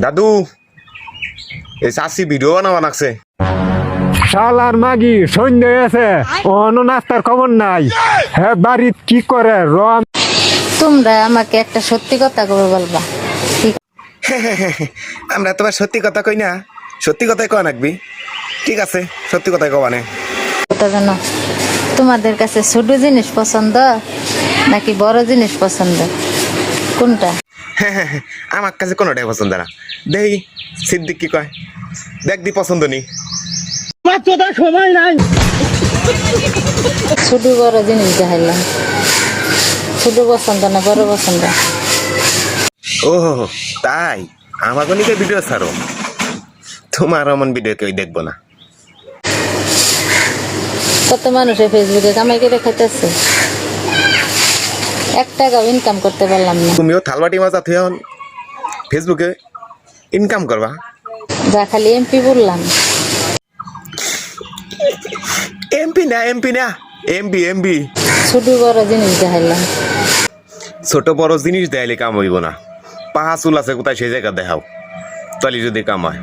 দাদু এই চাষি ভিডিও বানাবা নাকছে। শালার মাগি সন্ধ্যে আছে অন্য নাস্তার খবর নাই। হ্যাঁ বাড়িত কি করে রম। তোমরা আমাকে একটা সত্যি কথা করে বলবা। আমরা তোমার সত্যি কথা কই না, সত্যি কথাই কয়া নাকবি। ঠিক আছে, সত্যি কথাই কবানে। কথা জানো, তোমাদের কাছে ছোট জিনিস পছন্দ নাকি বড় জিনিস পছন্দ, কোনটা? আমার কাছে কোনোটাই পছন্দ না। দেখি সিদ্দিক কি কয়, দেখ দি পছন্দ নি। সময় নাই। ছোট বড় জিনিস দেখাইলাম, ছোট পছন্দ না বড় পছন্দ? ও তাই, আমার গনিকে ভিডিও ছাড়ো, তোমার এমন ভিডিও কেউ দেখবো না। কত মানুষের ফেসবুকে কামাই করে খাইতেছে, 1 টাকাও ইনকাম করতে পারলাম না। তুমিও থালবাটি মাজা থুয়ে ফেসবুকে ইনকাম করবা? যা খালি এমপি বললাম। এমপি না, এমপি না, এমবি এমবি। ছোট বড় জিনিস দেখাইলাম। ছোট বড় জিনিস দেখাইলে কাম হইব না। পাহা চুল আছে কোথায় সেই জায়গা দেখাও, তাহলে যদি কাম হয়।